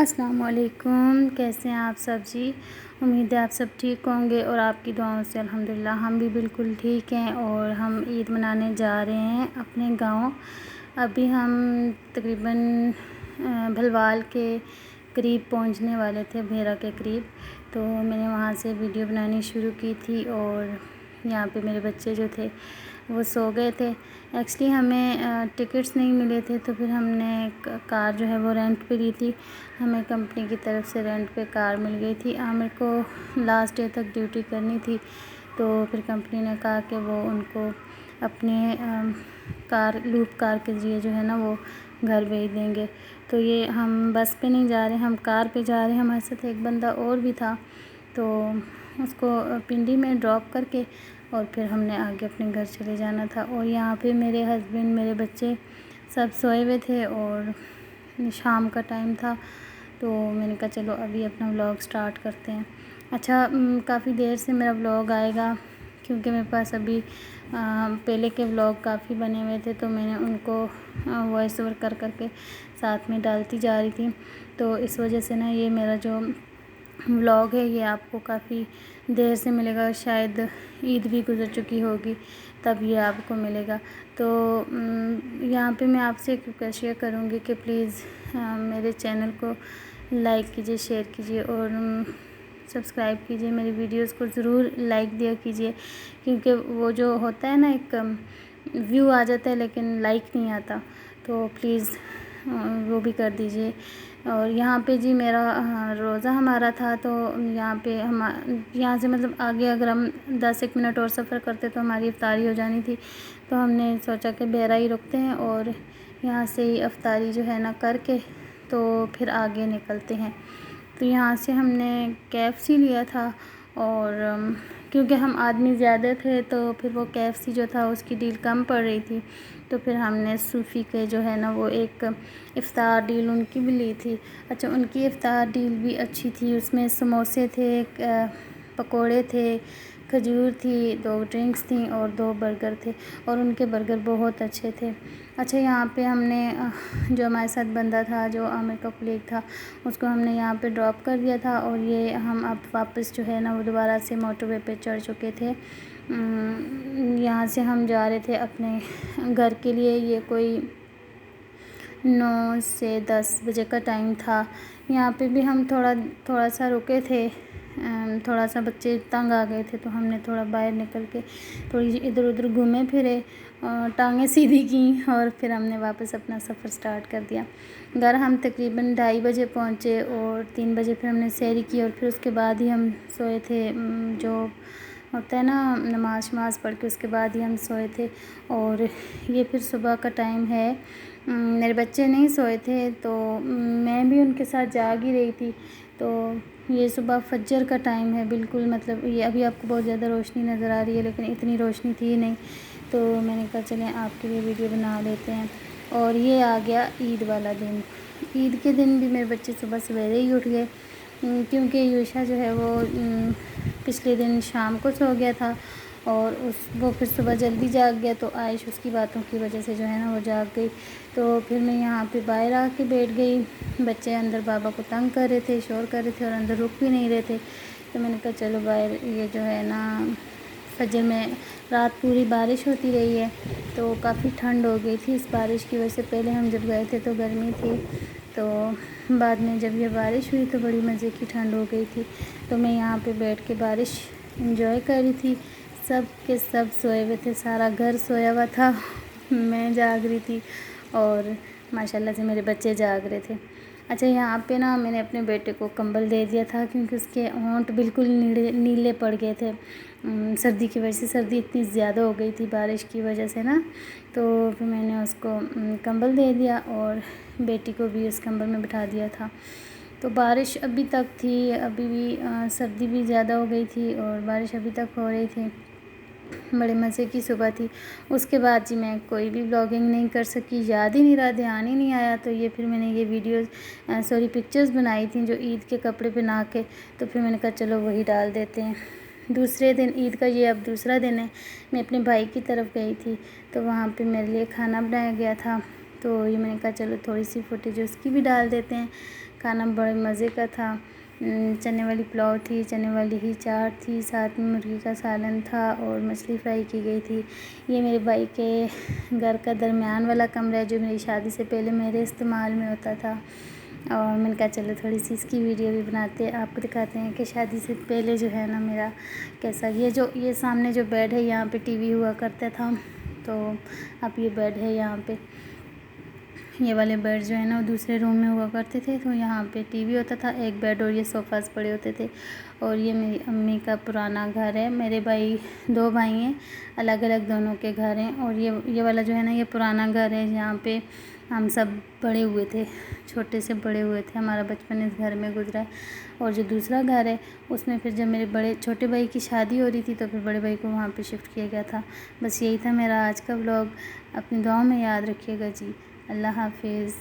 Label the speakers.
Speaker 1: السلام علیکم، کیسے ہیں آپ سب جی؟ امید ہے آپ سب ٹھیک ہوں گے اور آپ کی دعاؤں سے الحمدللہ ہم بھی بالکل ٹھیک ہیں۔ اور ہم عید منانے جا رہے ہیں اپنے گاؤں۔ ابھی ہم تقریباً بھلوال کے قریب پہنچنے والے تھے، بھیرا کے قریب، تو میں نے وہاں سے ویڈیو بنانی شروع کی تھی اور یہاں پہ میرے بچے جو تھے وہ سو گئے تھے۔ ایکچولی ہمیں ٹکٹس نہیں ملے تھے، تو پھر ہم نے کار جو ہے وہ رینٹ پہ لی تھی۔ ہمیں کمپنی کی طرف سے رینٹ پہ کار مل گئی تھی۔ عامر کو لاسٹ ڈے تک ڈیوٹی کرنی تھی، تو پھر کمپنی نے کہا کہ وہ ان کو اپنے لوپ کار کے ذریعے جو ہے نا وہ گھر بھیج دیں گے۔ تو یہ ہم بس پہ نہیں جا رہے، ہم کار پہ جا رہے ہیں۔ ہمارے ساتھ ایک بندہ اور بھی تھا، تو اس کو پنڈی میں ڈراپ کر کے اور پھر ہم نے آگے اپنے گھر چلے جانا تھا۔ اور یہاں پہ میرے ہسبینڈ، میرے بچے سب سوئے ہوئے تھے اور شام کا ٹائم تھا، تو میں نے کہا چلو ابھی اپنا ولاگ سٹارٹ کرتے ہیں۔ اچھا، کافی دیر سے میرا ولاگ آئے گا کیونکہ میرے پاس ابھی پہلے کے ولاگ کافی بنے ہوئے تھے، تو میں نے ان کو وائس اوور کر کے ساتھ میں ڈالتی جا رہی تھی۔ تو اس وجہ سے نا یہ میرا جو ولاگ ہے یہ آپ کو کافی دیر سے ملے گا، شاید عید بھی گزر چکی ہوگی تب یہ آپ کو ملے گا۔ تو یہاں پہ میں آپ سے ایک ریکویسٹ یہ کروں گی کہ پلیز میرے چینل کو لائک کیجیے، شیئر کیجیے اور سبسکرائب کیجیے۔ میری ویڈیوز کو ضرور لائک دیا کیجیے، کیونکہ وہ جو ہوتا ہے نا ایک ویو آ جاتا ہے لیکن لائک نہیں آتا، تو پلیز وہ بھی کر دیجیے۔ اور یہاں پہ جی میرا روزہ ہمارا تھا، تو یہاں سے مطلب آگے اگر ہم 10-1 منٹ اور سفر کرتے تو ہماری افطاری ہو جانی تھی، تو ہم نے سوچا کہ بحیرہ ہی رکتے ہیں اور یہاں سے ہی افطاری جو ہے نا کر کے تو پھر آگے نکلتے ہیں۔ تو یہاں سے ہم نے KFC لیا تھا، اور کیونکہ ہم آدمی زیادہ تھے تو پھر وہ KFC جو تھا اس کی ڈیل کم پڑ رہی تھی، تو پھر ہم نے صوفی کے جو ہے نا وہ ایک افطار ڈیل ان کی بھی لی تھی۔ اچھا، ان کی افطار ڈیل بھی اچھی تھی، اس میں سموسے تھے، پکوڑے تھے، کھجور تھی، 2 ڈرنکس تھیں اور 2 برگر تھے، اور ان کے برگر بہت اچھے تھے۔ اچھا، یہاں پہ ہم نے جو ہمارے ساتھ بندہ تھا، جو عامر کا کولیگ تھا، اس کو ہم نے یہاں پہ ڈراپ کر دیا تھا، اور یہ ہم اب واپس جو ہے نا وہ دوبارہ سے موٹر وے پہ چڑھ چکے تھے۔ یہاں سے ہم جا رہے تھے اپنے گھر کے لیے۔ یہ کوئی 9 سے 10 بجے کا ٹائم تھا۔ یہاں پہ بھی ہم تھوڑا سا رکے تھے، تھوڑا سا بچے تنگ آ گئے تھے، تو ہم نے تھوڑا باہر نکل کے تھوڑی ادھر ادھر گھومے پھرے، ٹانگیں سیدھی کیں، اور پھر ہم نے واپس اپنا سفر سٹارٹ کر دیا۔ گھر ہم تقریباً 2:30 بجے پہنچے، اور 3 بجے پھر ہم نے سحری کی، اور پھر اس کے بعد ہی ہم سوئے تھے۔ جو ہوتا ہے نا نماز پڑھ کے اس کے بعد ہی ہم سوئے تھے، اور یہ پھر صبح کا ٹائم ہے۔ میرے بچے نہیں سوئے تھے، تو میں بھی ان کے ساتھ جاگ ہی رہی تھی۔ تو یہ صبح فجر کا ٹائم ہے بالکل، مطلب یہ ابھی آپ کو بہت زیادہ روشنی نظر آ رہی ہے لیکن اتنی روشنی تھی نہیں، تو میں نے کہا چلیں آپ کے لیے ویڈیو بنا لیتے ہیں۔ اور یہ آ گیا عید والا دن۔ عید کے دن بھی میرے بچے صبح سویرے ہی اٹھ گئے، کیونکہ یوشا جو ہے وہ پچھلے دن شام کو سو گیا تھا، اور وہ پھر صبح جلدی جاگ گیا، تو عائش اس کی باتوں کی وجہ سے جو ہے نا وہ جاگ گئی۔ تو پھر میں یہاں پہ باہر آ کے بیٹھ گئی۔ بچے اندر بابا کو تنگ کر رہے تھے، شور کر رہے تھے، اور اندر رک بھی نہیں رہے تھے، تو میں نے کہا چلو باہر، یہ جو ہے نا فجر میں رات پوری بارش ہوتی رہی ہے، تو کافی ٹھنڈ ہو گئی تھی اس بارش کی وجہ سے۔ پہلے ہم جب گئے تھے تو گرمی تھی، تو بعد میں جب یہ بارش ہوئی تو بڑی مزے کی ٹھنڈ ہو گئی تھی۔ تو میں یہاں پہ بیٹھ کے بارش انجوائے کر رہی تھی۔ سب کے سب سوئے ہوئے تھے، سارا گھر سویا ہوا تھا، میں جاگ رہی تھی، اور ماشاءاللہ سے میرے بچے جاگ رہے تھے۔ اچھا، یہاں پہ نا میں نے اپنے بیٹے کو کمبل دے دیا تھا، کیونکہ اس کے ہونٹ بالکل نیلے پڑ گئے تھے سردی کی وجہ سے۔ سردی اتنی زیادہ ہو گئی تھی بارش کی وجہ سے نا، تو پھر میں نے اس کو کمبل دے دیا، اور بیٹی کو بھی اس کمبل میں بٹھا دیا تھا۔ تو بارش ابھی تک تھی، ابھی بھی سردی بھی زیادہ ہو گئی تھی، اور بارش ابھی تک ہو رہی تھی۔ بڑے مزے کی صبح تھی۔ اس کے بعد جی میں کوئی بھی بلاگنگ نہیں کر سکی، یاد ہی نہیں رہا، دھیان ہی نہیں آیا، تو یہ پھر میں نے یہ پکچرز بنائی تھیں جو عید کے کپڑے پہنا کے، تو پھر میں نے کہا چلو وہی ڈال دیتے ہیں۔ دوسرے دن عید کا یہ اب دوسرا دن ہے، میں اپنے بھائی کی طرف گئی تھی، تو وہاں پہ میرے لیے کھانا بنایا گیا تھا، تو یہ میں نے کہا چلو تھوڑی سی فوٹیج اس کی بھی ڈال دیتے ہیں۔ کھانا بڑے مزے کا تھا۔ چنے والی پلاؤ تھی، چنے والی ہی چاٹ تھی، ساتھ میں مرغی کا سالن تھا اور مچھلی فرائی کی گئی تھی۔ یہ میرے بھائی کے گھر کا درمیان والا کمرہ ہے جو میری شادی سے پہلے میرے استعمال میں ہوتا تھا، اور میں نے کہا چلو تھوڑی سی اس کی ویڈیو بھی بناتے ہیں، آپ کو دکھاتے ہیں کہ شادی سے پہلے جو ہے نا میرا کیسا۔ یہ سامنے جو بیڈ ہے یہاں پہ ٹی وی ہوا کرتا تھا، تو اب یہ بیڈ ہے یہاں پہ۔ یہ والے بیڈ جو ہے نا وہ دوسرے روم میں ہوا کرتے تھے، تو یہاں پہ ٹی وی ہوتا تھا ایک بیڈ، اور یہ صوفاز پڑے ہوتے تھے۔ اور یہ میری امی کا پرانا گھر ہے۔ میرے بھائی 2 بھائی ہیں، الگ الگ دونوں کے گھر ہیں، اور یہ والا جو ہے نا یہ پرانا گھر ہے جہاں پہ ہم سب بڑے ہوئے تھے، چھوٹے سے بڑے ہوئے تھے، ہمارا بچپن اس گھر میں گزرا ہے۔ اور جو دوسرا گھر ہے اس میں پھر جب میرے چھوٹے بھائی کی شادی ہو رہی تھی تو پھر بڑے بھائی کو وہاں پہ شفٹ کیا گیا تھا۔ بس یہی تھا میرا آج کا ولاگ، اپنی دعاؤں میں یاد رکھیے گا جی۔ اللہ حافظ۔